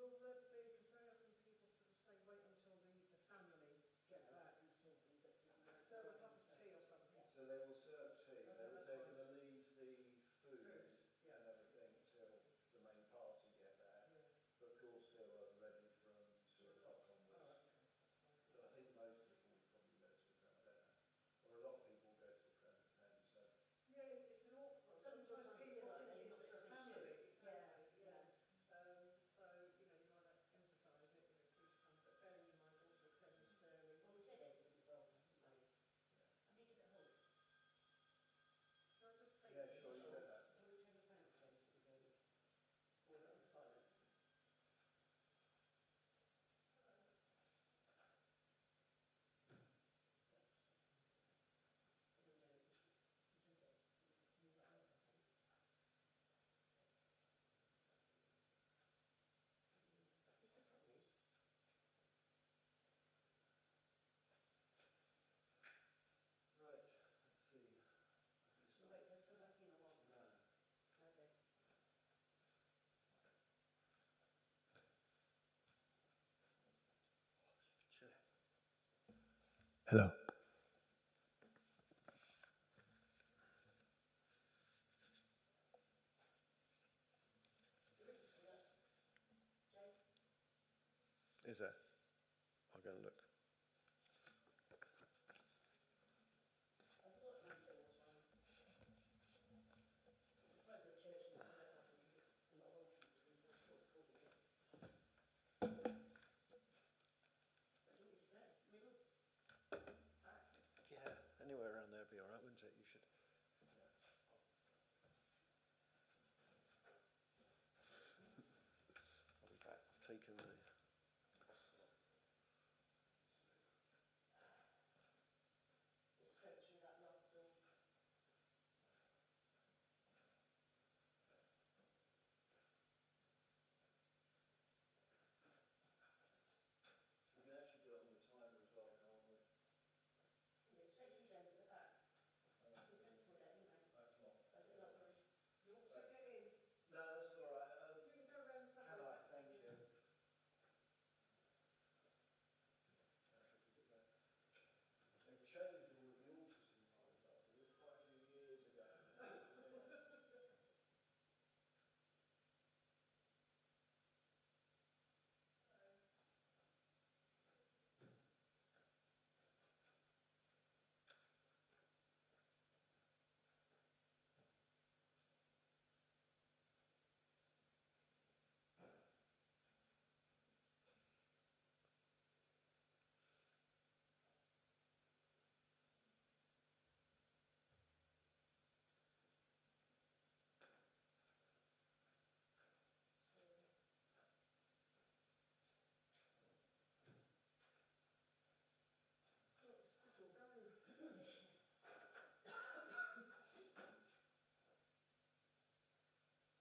will there be, because very often people sort of say wait until the family get back, serve a cup of tea or something. So they will serve tea, they're going to leave the food Yeah. and everything till the main party get there, Yeah. but course still are ready from 2 o'clock onwards. But I think most people will probably go to the friend, I don't know. Or a lot of people go to the friend, depends. So. Yeah, it's an awkward. Sometimes people think it's a family. Exactly. Yeah. So you know, you want to emphasise it. You know, please come, but bearing in mind also friends sharing. Well, we said Edward as well, haven't we? I think it's at home. Can I just take? Yeah, sure, you get that. Do we take a friend place to do this? Or is it on silent? It's a promise. Right, let's see. So wait, let's go back in a while. No. Okay. Hello. Is there? I'll go and look. Yeah, anywhere around there would be alright, wouldn't it? You should. I'll be back. I've taken the. Straight through that last door. We can actually do it on the timer as well, can't we? Yeah, straight through down to the back. This is for that, isn't it? That's not. That's it, lovely. You want to get in? No, that's alright. You can go around the Can I? Thank you. They've changed all of the altars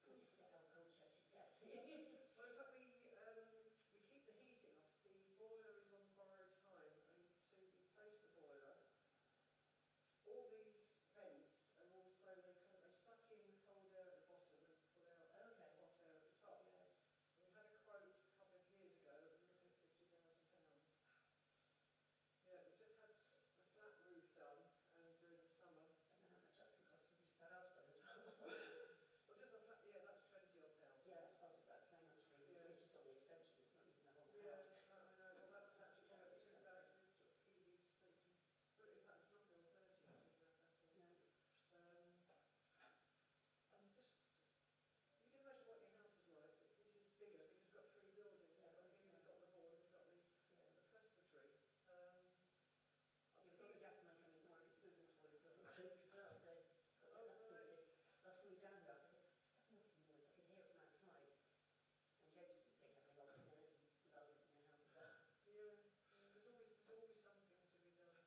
in times afterwards, quite a few years ago. Well, in fact, we keep the heating off. The boiler is on borrowed time, and to replace the boiler, all these vents, and also they suck in cold air at the bottom and pull out hot air at the top. We had a quote a couple of years ago, we were looking at £50,000. Yeah, we just had the flat roof done, and during the summer. I don't know how much that could cost, we just had ours done as well. Well, just a flat, yeah, that's 20 odd thousand. Yeah, I was about to say actually, it's just on the extension, it's not even the whole Yeah, house. I know. Well, that was actually It's about expensive. 2,000 sort of PVC. But in fact, it's not on 30, I think, that one. No. And just, you can imagine what your house is like. This is bigger because we've got 3 buildings. Yeah, We've got the hall, we've got the presbytery. You've got the gas man coming tomorrow, it's goodness for you, so that's sorted. Last time we found the house, I said, what's that knocking noise? I could hear it from outside. And James didn't think I'd be locked in it, and the others in the house as well. Yeah, there's always something to be done.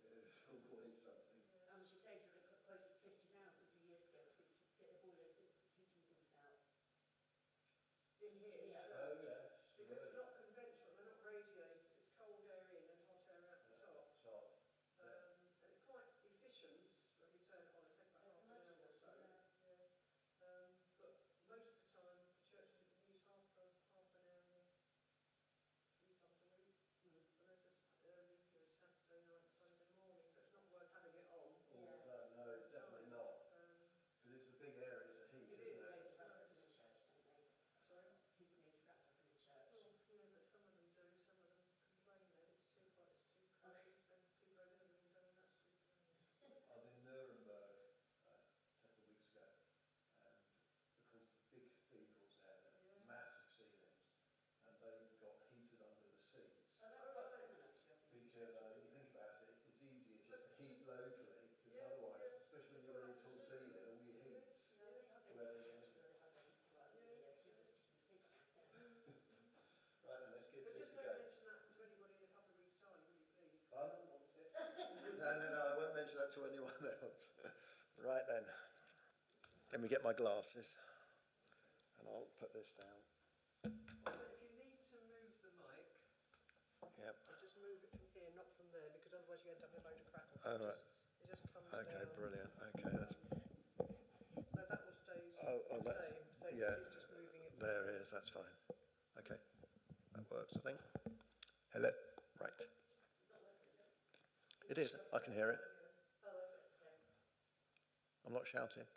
Always something. There's always something. And she said she would have quoted 50,000 a few years ago to get the boiler heating sorted out. In here? Yeah. Oh, yeah. Because it's not conventional, they're not radiators, it's cold air in and hot air out the top. Top. And it's quite efficient when we turn it on, it takes about half an hour or so. Yeah. But most of the time, the church use half an Right then, let me get my glasses and I'll put this down. If you need to move the mic, Yep. just move it from here, not from there, because otherwise you end up with a load of crackles. Oh, right. It just comes Okay, down. brilliant. Okay, that's... No, that one stays Oh, the that's... same. Yeah, It's just moving it. there it is. That's fine. Okay, that works, I think. Hello? Right. It is. I can hear it. I'm not shouting. I'm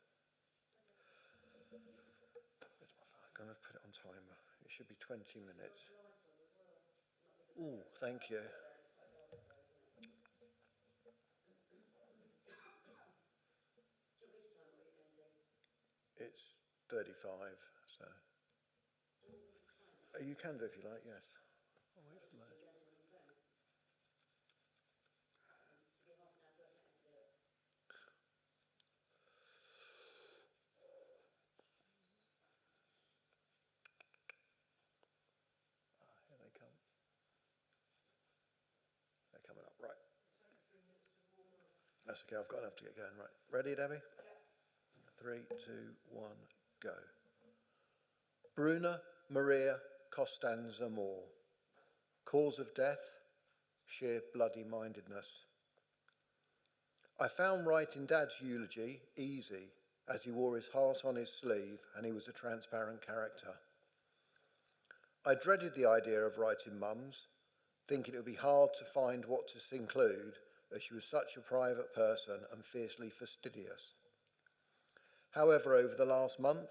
going to put it on timer. It should be 20 minutes. Ooh, thank you. It's 35, so... You can do if you like, yes. Oh, where's the load? Here they come. They're coming up, right. That's okay, I've got enough to get going, right. Ready, Debbie? Yeah. 3, 2, 1, go. Bruna Maria Costanza Moore. Cause of death, sheer bloody-mindedness. I found writing Dad's eulogy easy, as he wore his heart on his sleeve and he was a transparent character. I dreaded the idea of writing Mum's, thinking it would be hard to find what to include, as she was such a private person and fiercely fastidious. However, over the last month,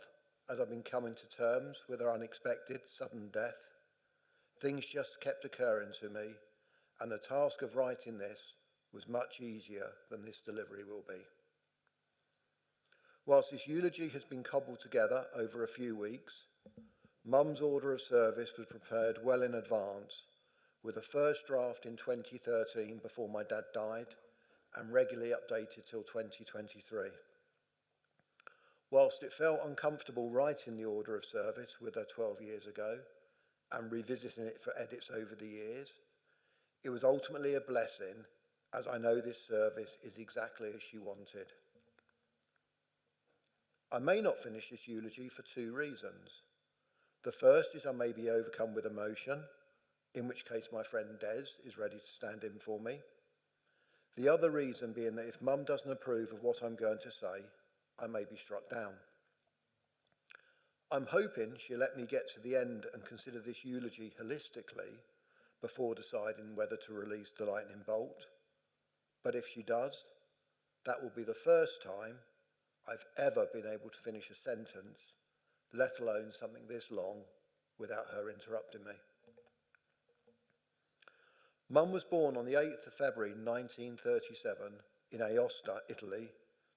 as I've been coming to terms with her unexpected sudden death, things just kept occurring to me, and the task of writing this was much easier than this delivery will be. Whilst this eulogy has been cobbled together over a few weeks, Mum's order of service was prepared well in advance, with a first draft in 2013 before my dad died, and regularly updated till 2023. Whilst it felt uncomfortable writing the order of service with her 12 years ago, and revisiting it for edits over the years, it was ultimately a blessing, as I know this service is exactly as she wanted. I may not finish this eulogy for 2 reasons. The first is I may be overcome with emotion, in which case my friend Des is ready to stand in for me. The other reason being that if Mum doesn't approve of what I'm going to say, I may be struck down. I'm hoping she'll let me get to the end and consider this eulogy holistically before deciding whether to release the lightning bolt. But if she does, that will be the first time I've ever been able to finish a sentence, let alone something this long, without her interrupting me. Mum was born on the 8th of February 1937 in Aosta, Italy,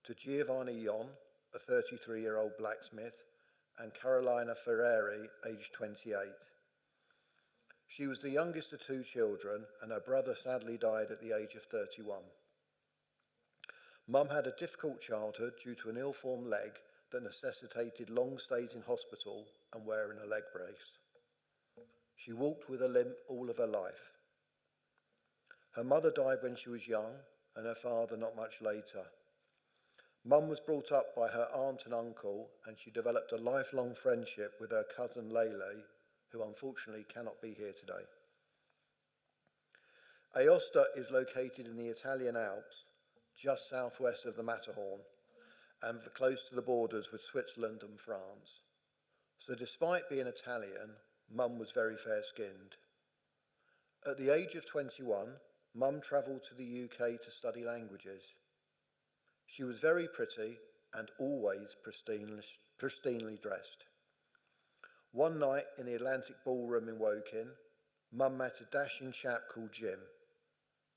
to Giovanni Jon, a 33-year-old blacksmith, and Carolina Ferreri, aged 28. She was the youngest of 2 children, and her brother sadly died at the age of 31. Mum had a difficult childhood due to an ill-formed leg that necessitated long stays in hospital and wearing a leg brace. She walked with a limp all of her life. Her mother died when she was young, and her father not much later. Mum was brought up by her aunt and uncle, and she developed a lifelong friendship with her cousin Lele, who unfortunately cannot be here today. Aosta is located in the Italian Alps, just southwest of the Matterhorn, and close to the borders with Switzerland and France. So despite being Italian, Mum was very fair-skinned. At the age of 21, Mum travelled to the UK to study languages. She was very pretty and always pristinely dressed. One night in the Atlantic Ballroom in Woking, Mum met a dashing chap called Jim.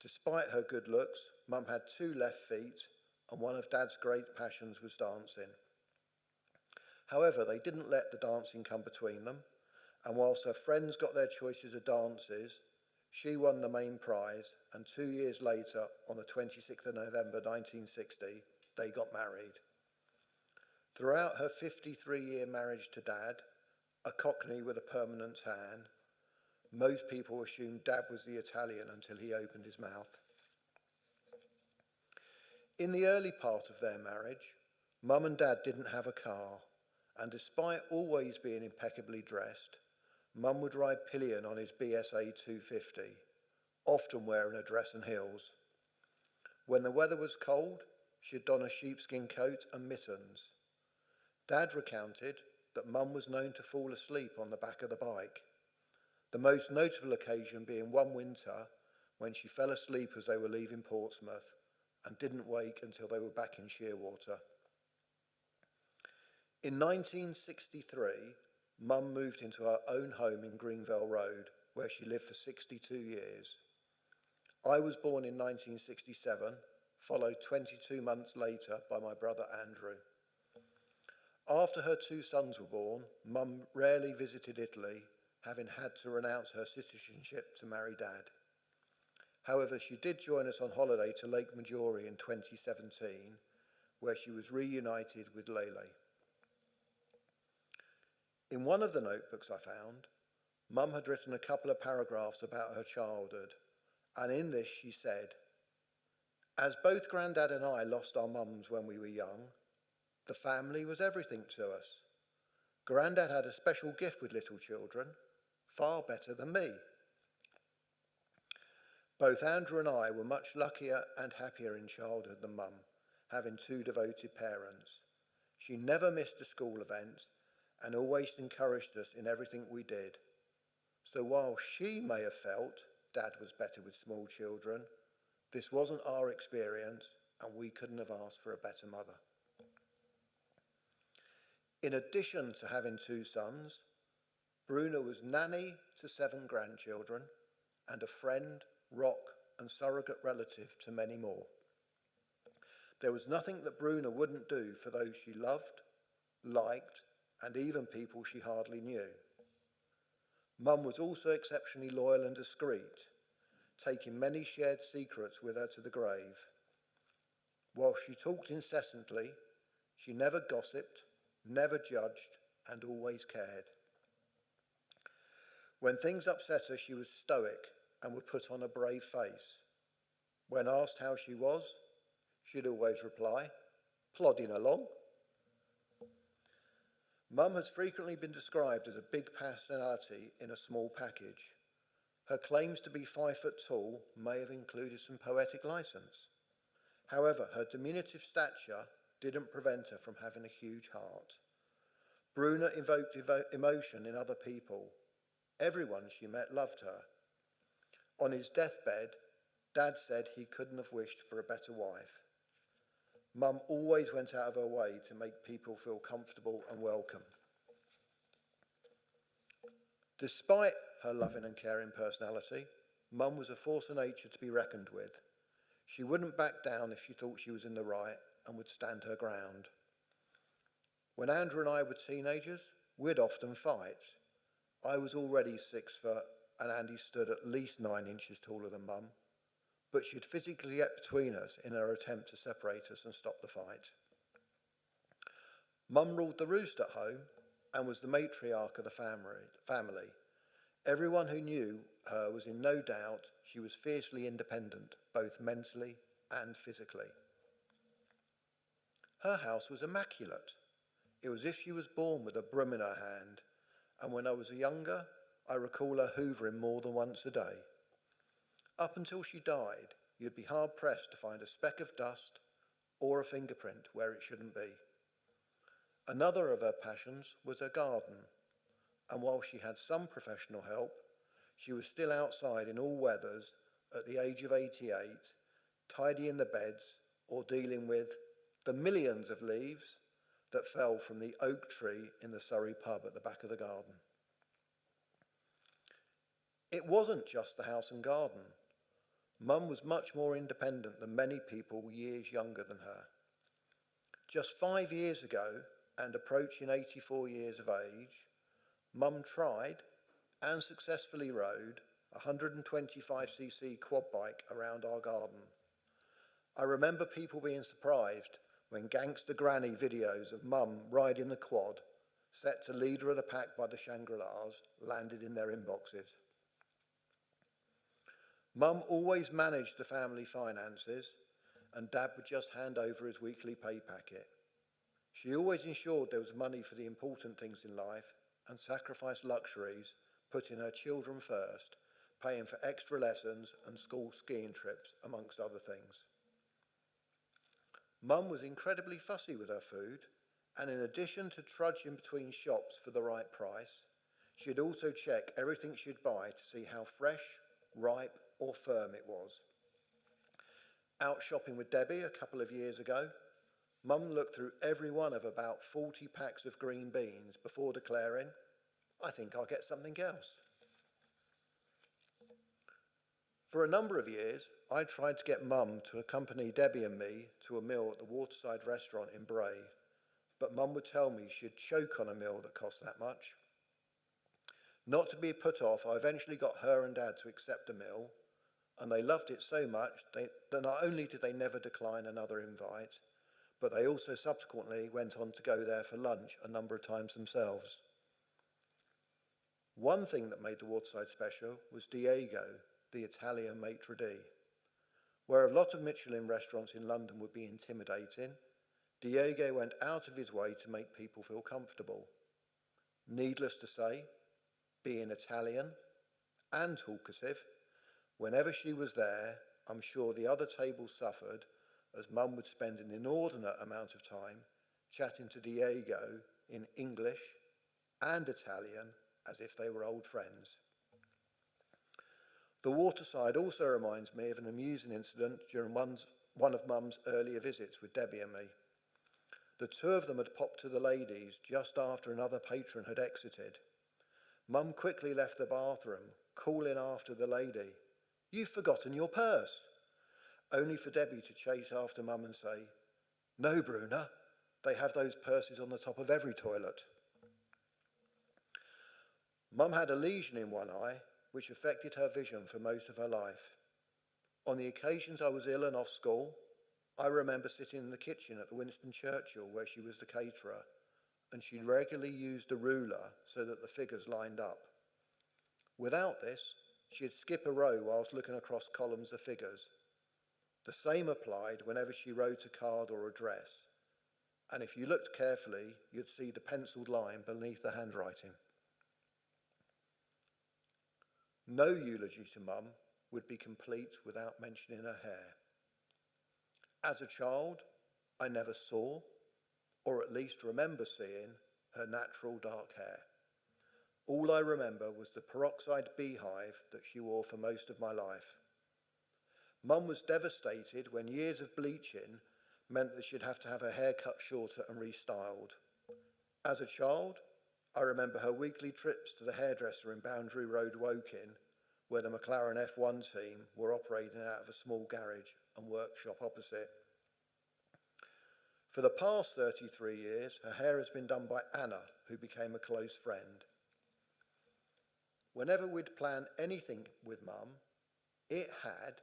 Despite her good looks, Mum had 2 left feet, and one of Dad's great passions was dancing. However, they didn't let the dancing come between them, and whilst her friends got their choices of dances, she won the main prize, and 2 years later, on the 26th of November 1960, they got married. Throughout her 53-year marriage to Dad, a Cockney with a permanent tan, most people assumed Dad was the Italian until he opened his mouth. In the early part of their marriage, Mum and Dad didn't have a car, and despite always being impeccably dressed, Mum would ride pillion on his BSA 250, often wearing a dress and heels. When the weather was cold, she'd don a sheepskin coat and mittens. Dad recounted that Mum was known to fall asleep on the back of the bike, the most notable occasion being one winter when she fell asleep as they were leaving Portsmouth and didn't wake until they were back in Shearwater. In 1963, Mum moved into her own home in Greenville Road, where she lived for 62 years. I was born in 1967, followed 22 months later by my brother Andrew. After her two sons were born, Mum rarely visited Italy, having had to renounce her citizenship to marry Dad. However, she did join us on holiday to Lake Maggiore in 2017, where she was reunited with Lele. In one of the notebooks I found, Mum had written a couple of paragraphs about her childhood, and in this she said, "As both Grandad and I lost our mums when we were young, the family was everything to us. Grandad had a special gift with little children, far better than me. Both Andrew and I were much luckier and happier in childhood than Mum, having two devoted parents. She never missed a school event and always encouraged us in everything we did. So while she may have felt Dad was better with small children, this wasn't our experience and we couldn't have asked for a better mother." In addition to having two sons, Bruna was nanny to 7 grandchildren and a friend, rock and surrogate relative to many more. There was nothing that Bruna wouldn't do for those she loved, liked, and even people she hardly knew. Mum was also exceptionally loyal and discreet, taking many shared secrets with her to the grave. While she talked incessantly, she never gossiped, never judged, and always cared. When things upset her, she was stoic and would put on a brave face. When asked how she was, she'd always reply, "Plodding along." Mum has frequently been described as a big personality in a small package. Her claims to be 5 foot tall may have included some poetic license. However, her diminutive stature didn't prevent her from having a huge heart. Bruna invoked emotion in other people. Everyone she met loved her. On his deathbed, Dad said he couldn't have wished for a better wife. Mum always went out of her way to make people feel comfortable and welcome. Despite her loving and caring personality, Mum was a force of nature to be reckoned with. She wouldn't back down if she thought she was in the right and would stand her ground. When Andrew and I were teenagers, we'd often fight. I was already 6 foot and Andy stood at least 9 inches taller than Mum, but she'd physically get between us in her attempt to separate us and stop the fight. Mum ruled the roost at home and was the matriarch of the family. Everyone who knew her was in no doubt she was fiercely independent, both mentally and physically. Her house was immaculate. It was as if she was born with a broom in her hand, and when I was younger, I recall her hoovering more than once a day. Up until she died, you'd be hard-pressed to find a speck of dust or a fingerprint where it shouldn't be. Another of her passions was her garden, and while she had some professional help, she was still outside in all weathers at the age of 88, tidying the beds or dealing with the millions of leaves that fell from the oak tree in the Surrey pub at the back of the garden. It wasn't just the house and garden. Mum was much more independent than many people years younger than her. Just 5 years ago, and approaching 84 years of age, Mum tried and successfully rode a 125cc quad bike around our garden. I remember people being surprised when gangster granny videos of Mum riding the quad, set to leader of the pack by the Shangri-Las, landed in their inboxes. Mum always managed the family finances, and Dad would just hand over his weekly pay packet. She always ensured there was money for the important things in life and sacrificed luxuries, putting her children first, paying for extra lessons and school skiing trips, amongst other things. Mum was incredibly fussy with her food, and in addition to trudging between shops for the right price, she'd also check everything she'd buy to see how fresh, ripe or firm it was. Out shopping with Debbie a couple of years ago, Mum looked through every one of about 40 packs of green beans before declaring, "I think I'll get something else." For a number of years, I tried to get Mum to accompany Debbie and me to a meal at the Waterside restaurant in Bray, but Mum would tell me she'd choke on a meal that cost that much. Not to be put off, I eventually got her and Dad to accept the meal, and they loved it so much that not only did they never decline another invite, but they also subsequently went on to go there for lunch a number of times themselves. One thing that made the Waterside special was Diego, the Italian maitre d'. Where a lot of Michelin restaurants in London would be intimidating, Diego went out of his way to make people feel comfortable. Needless to say, being Italian and talkative, whenever she was there, I'm sure the other tables suffered, as Mum would spend an inordinate amount of time chatting to Diego in English and Italian as if they were old friends. The Waterside also reminds me of an amusing incident during one of Mum's earlier visits with Debbie and me. The two of them had popped to the ladies just after another patron had exited. Mum quickly left the bathroom, calling after the lady, "You've forgotten your purse," only for Debbie to chase after Mum and say, "No, Bruna, they have those purses on the top of every toilet." Mum had a lesion in one eye, which affected her vision for most of her life. On the occasions I was ill and off school, I remember sitting in the kitchen at the Winston Churchill where she was the caterer, and she regularly used a ruler so that the figures lined up. Without this, she'd skip a row whilst looking across columns of figures. The same applied whenever she wrote a card or address, and if you looked carefully, you'd see the penciled line beneath the handwriting. No eulogy to Mum would be complete without mentioning her hair. As a child, I never saw, or at least remember seeing, her natural dark hair. All I remember was the peroxide beehive that she wore for most of my life. Mum was devastated when years of bleaching meant that she'd have to have her hair cut shorter and restyled. As a child, I remember her weekly trips to the hairdresser in Boundary Road, Woking, where the McLaren F1 team were operating out of a small garage and workshop opposite. For the past 33 years, her hair has been done by Anna, who became a close friend. Whenever we'd plan anything with Mum, it had,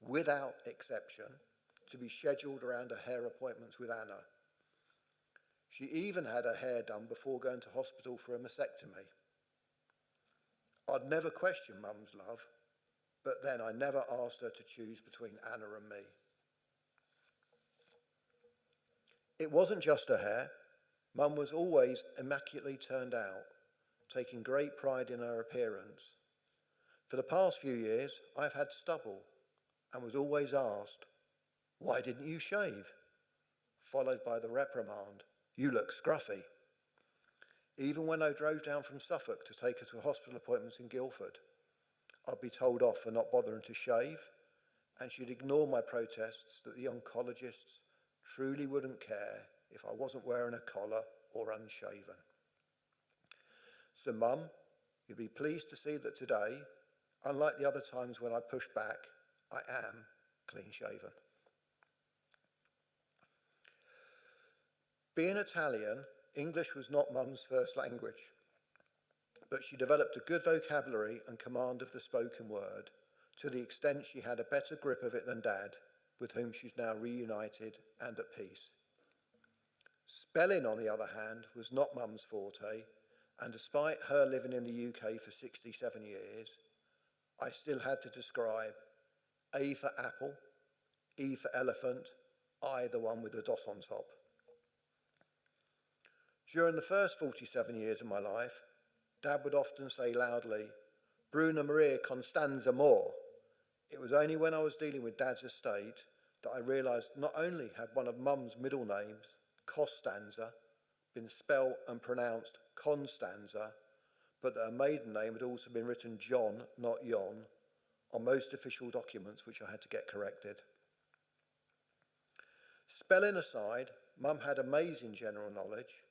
without exception, to be scheduled around her hair appointments with Anna. She even had her hair done before going to hospital for a mastectomy. I'd never questioned Mum's love, but then I never asked her to choose between Anna and me. It wasn't just her hair. Mum was always immaculately turned out, taking great pride in her appearance. For the past few years, I've had stubble and was always asked, "Why didn't you shave?" Followed by the reprimand, "You look scruffy." Even when I drove down from Suffolk to take her to hospital appointments in Guildford, I'd be told off for not bothering to shave, and she'd ignore my protests that the oncologists truly wouldn't care if I wasn't wearing a collar or unshaven. So Mum, you'll be pleased to see that today, unlike the other times when I pushed back, I am clean shaven. Being Italian, English was not Mum's first language, but she developed a good vocabulary and command of the spoken word, to the extent she had a better grip of it than Dad, with whom she's now reunited and at peace. Spelling, on the other hand, was not Mum's forte, and despite her living in the UK for 67 years, I still had to describe A for apple, E for elephant, I the one with the dot on top. During the first 47 years of my life, Dad would often say loudly, Bruna Maria Constanza Moore. It was only when I was dealing with Dad's estate that I realised not only had one of Mum's middle names, Costanza, been spelt and pronounced Constanza, but that her maiden name had also been written John, not Yon, on most official documents, which I had to get corrected. Spelling aside, Mum had amazing general knowledge,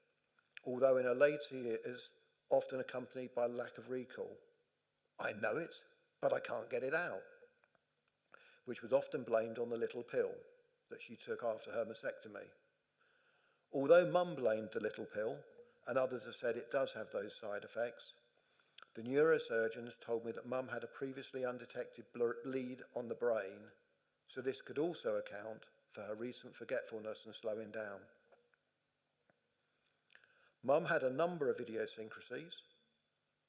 although in her later years, often accompanied by lack of recall. I know it, but I can't get it out, which was often blamed on the little pill that she took after her mastectomy. Although Mum blamed the little pill, and others have said it does have those side effects, the neurosurgeons told me that Mum had a previously undetected bleed on the brain, so this could also account for her recent forgetfulness and slowing down. Mum had a number of idiosyncrasies.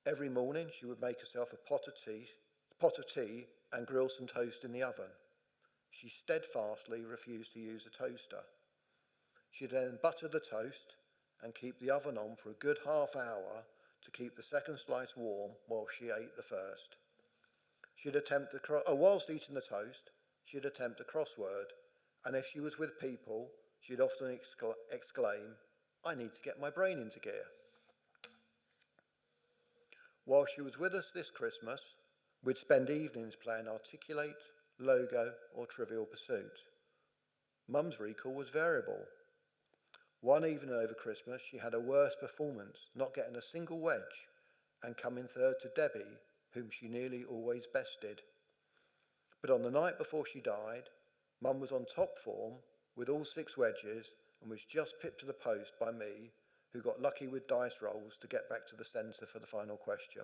Every morning she would make herself a pot of tea and grill some toast in the oven. She steadfastly refused to use a toaster. She'd then butter the toast and keep the oven on for a good half hour to keep the second slice warm while she ate the first. Whilst eating the toast, she'd attempt a crossword, and if she was with people, she'd often exclaim, I need to get my brain into gear. While she was with us this Christmas, we'd spend evenings playing Articulate, Logo, or Trivial Pursuit. Mum's recall was variable. One evening over Christmas, she had a worse performance, not getting a single wedge, and coming third to Debbie, whom she nearly always bested. But on the night before she died, Mum was on top form with all 6 wedges and was just pipped to the post by me, who got lucky with dice rolls to get back to the centre for the final question.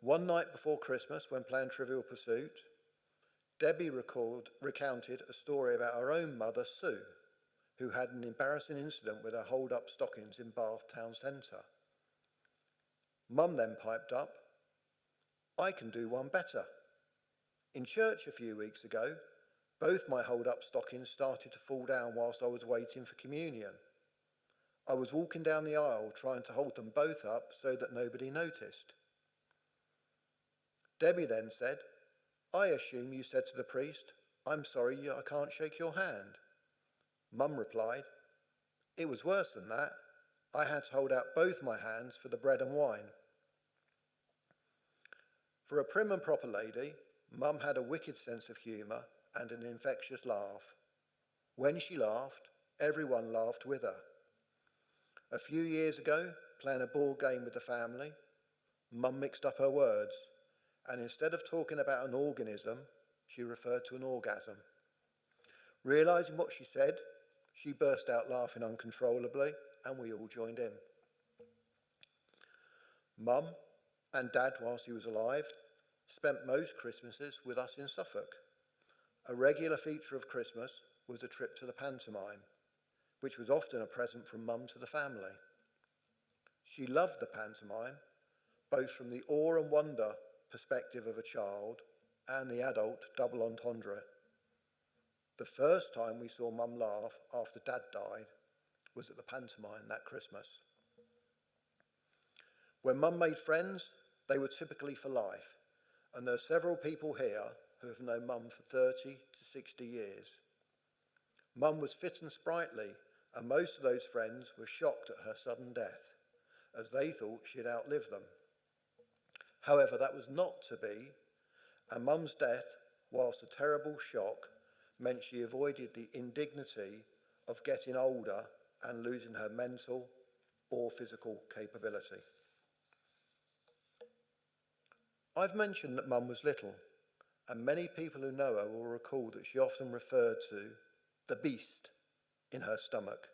One night before Christmas, when playing Trivial Pursuit, Debbie recounted a story about her own mother, Sue, who had an embarrassing incident with her hold-up stockings in Bath town centre. Mum then piped up, I can do one better. In church a few weeks ago, both my hold-up stockings started to fall down whilst I was waiting for communion. I was walking down the aisle trying to hold them both up so that nobody noticed. Debbie then said, I assume you said to the priest, I'm sorry, I can't shake your hand. Mum replied, it was worse than that. I had to hold out both my hands for the bread and wine. For a prim and proper lady, Mum had a wicked sense of humour and an infectious laugh. When she laughed, everyone laughed with her. A few years ago, playing a board game with the family, Mum mixed up her words, and instead of talking about an organism, she referred to an orgasm. Realising what she said, she burst out laughing uncontrollably, and we all joined in. Mum and Dad, whilst he was alive, spent most Christmases with us in Suffolk. A regular feature of Christmas was a trip to the pantomime, which was often a present from Mum to the family. She loved the pantomime, both from the awe and wonder perspective of a child and the adult double entendre. The first time we saw Mum laugh after Dad died was at the pantomime that Christmas. When Mum made friends, they were typically for life, and there are several people here who have known Mum for 30 to 60 years. Mum was fit and sprightly, and most of those friends were shocked at her sudden death, as they thought she'd outlived them. However, that was not to be, and Mum's death, whilst a terrible shock, meant she avoided the indignity of getting older and losing her mental or physical capability. I've mentioned that Mum was little, and many people who know her will recall that she often referred to the beast in her stomach.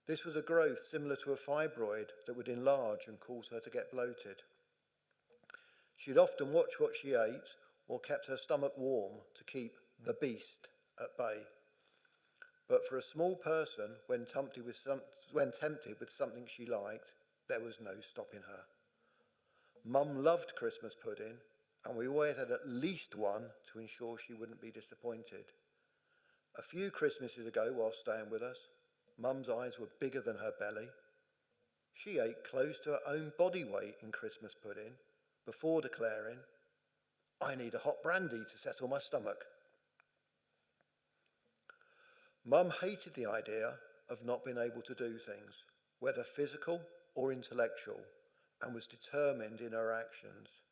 This was a growth similar to a fibroid that would enlarge and cause her to get bloated. She'd often watch what she ate or kept her stomach warm to keep the beast at bay. But for a small person, when tempted with something she liked, there was no stopping her. Mum loved Christmas pudding, and we always had at least one to ensure she wouldn't be disappointed. A few Christmases ago, while staying with us, Mum's eyes were bigger than her belly. She ate close to her own body weight in Christmas pudding before declaring, "I need a hot brandy to settle my stomach." Mum hated the idea of not being able to do things, whether physical or intellectual, and was determined in her actions.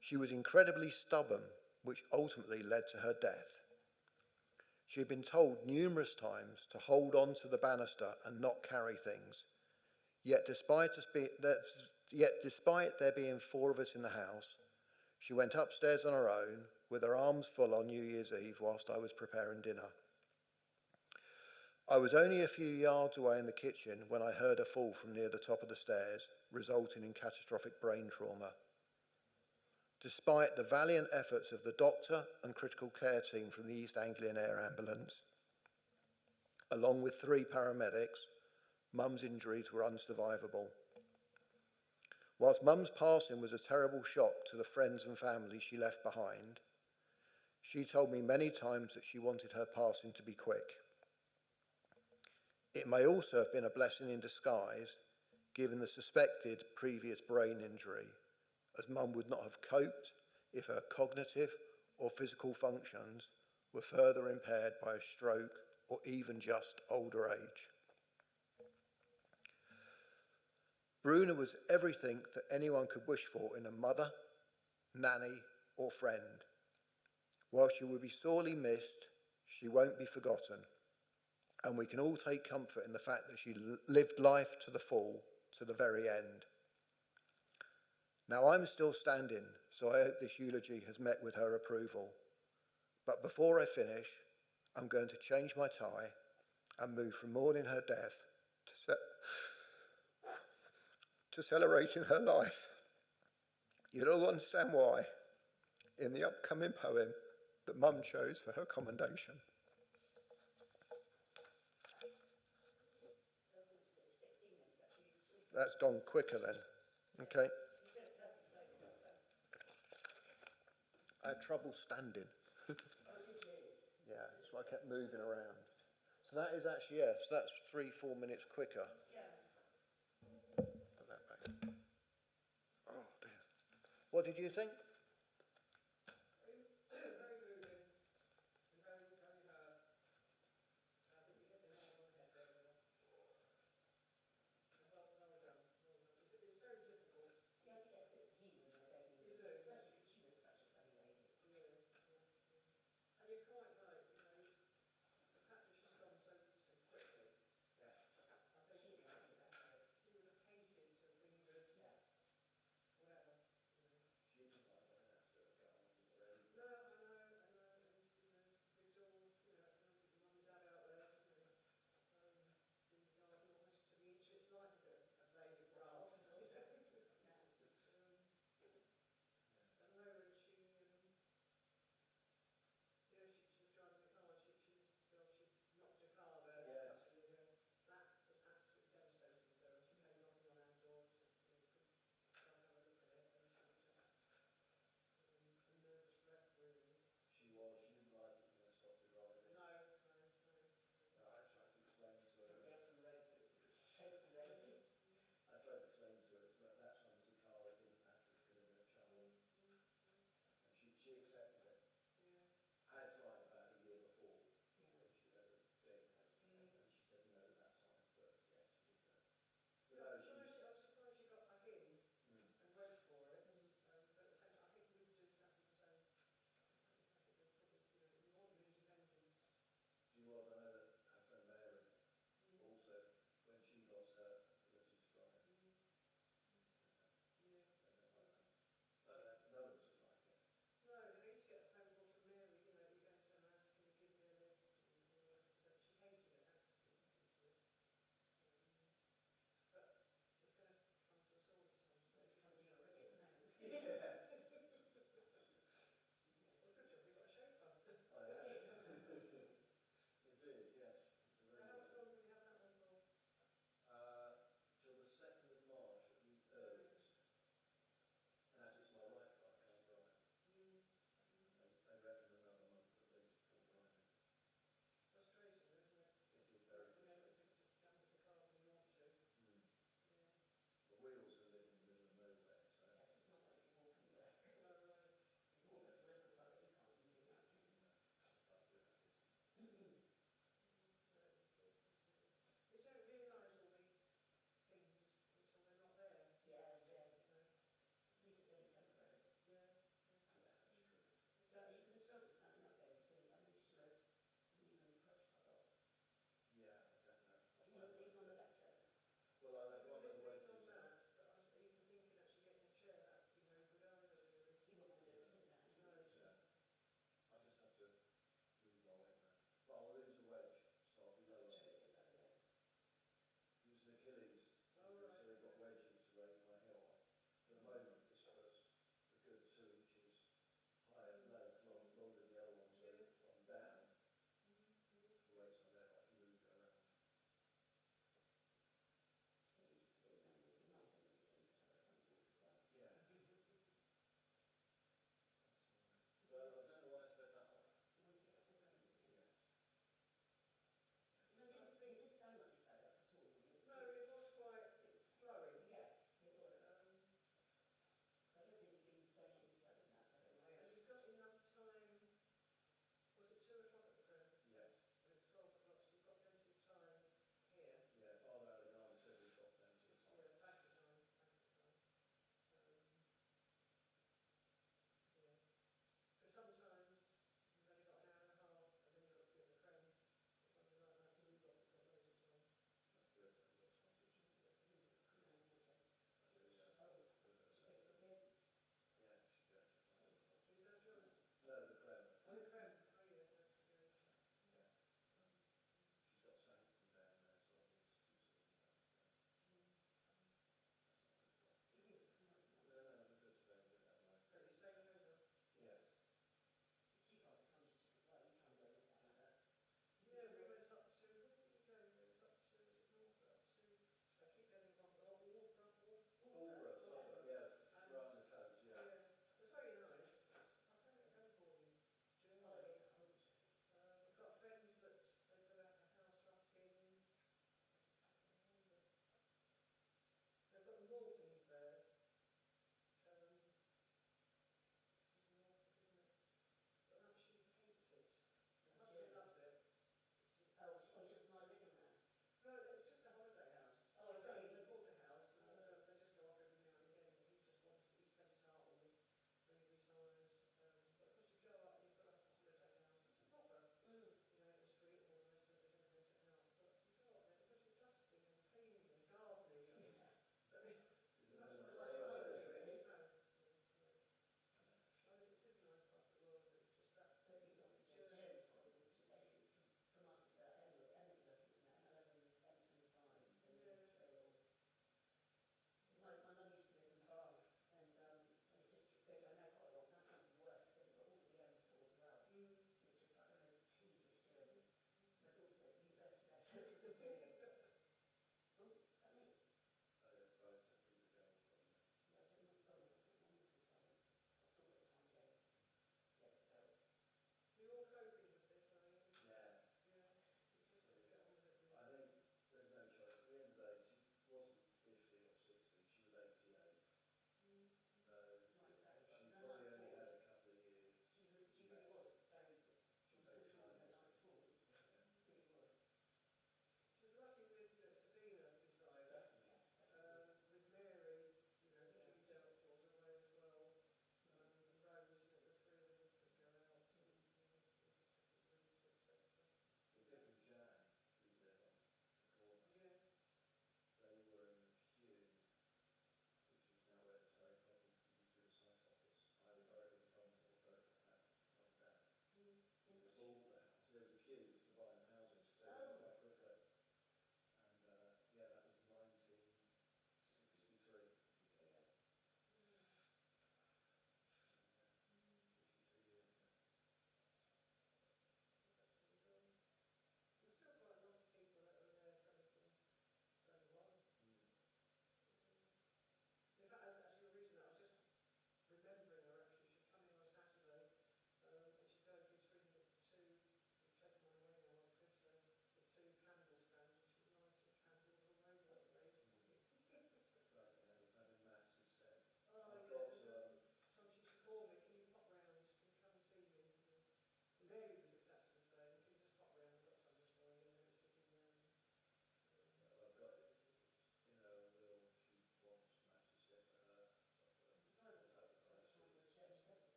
She was incredibly stubborn, which ultimately led to her death. She had been told numerous times to hold on to the banister and not carry things. Yet despite there being 4 of us in the house, she went upstairs on her own with her arms full on New Year's Eve whilst I was preparing dinner. I was only a few yards away in the kitchen when I heard her fall from near the top of the stairs, resulting in catastrophic brain trauma. Despite the valiant efforts of the doctor and critical care team from the East Anglian Air Ambulance, along with 3 paramedics, Mum's injuries were unsurvivable. Whilst Mum's passing was a terrible shock to the friends and family she left behind, she told me many times that she wanted her passing to be quick. It may also have been a blessing in disguise, given the suspected previous brain injury, as Mum would not have coped if her cognitive or physical functions were further impaired by a stroke or even just older age. Bruna was everything that anyone could wish for in a mother, nanny, or friend. While she will be sorely missed, she won't be forgotten, and we can all take comfort in the fact that she lived life to the full, to the very end. Now I'm still standing, so I hope this eulogy has met with her approval. But before I finish, I'm going to change my tie and move from mourning her death to celebrating her life. You'll all understand why in the upcoming poem that Mum chose for her commendation. That's gone quicker then. Okay. I had trouble standing. Yeah, that's why I kept moving around. So that is actually, yes, that's 3-4 minutes quicker. Put that back. Oh dear. What did you think?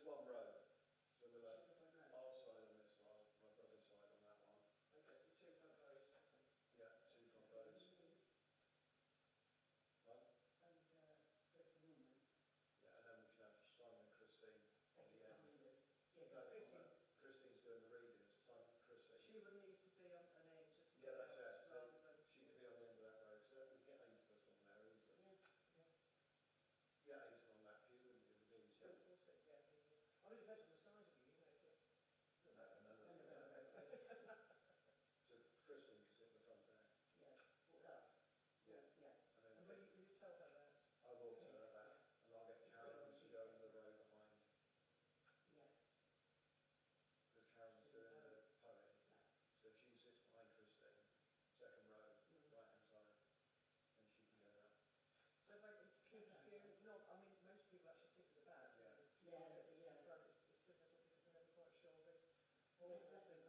one row. So we'll Just have the front row. our side on this one, my brother's side on that one. Okay, so two front rows. Yeah, two front rows. One. So's, Chris and Norman. Yeah, and then we can have Simon and Christine They on the get end. behind us. Yeah, No, because Christine, Christine's doing the reading, it's Simon and Christine. She would need to be on an edge just to Yeah, get that's out it. rather than. She could be on the end of that row, so we get 8 of us on there easily. yeah, yeah. Yeah, 8 on that pew, wouldn't you, with these, yeah. Of course it, yeah. I would imagine the size of you, you know, but. No, no, no, no. So Christine can sit in the front there. Yeah, well, us. Yeah. Yeah. And then And will you tell her that? I will tell her that, and I'll get Karen to go in the row behind, Yes. because Karen's doing the poem. Yeah. So if she sits behind Christine, second row, right hand side, then she can go there. So if I keep you, not, I mean, most people actually sit at the back. Yeah. If you want to get in front, it's difficult because they're never quite sure. But Well, that's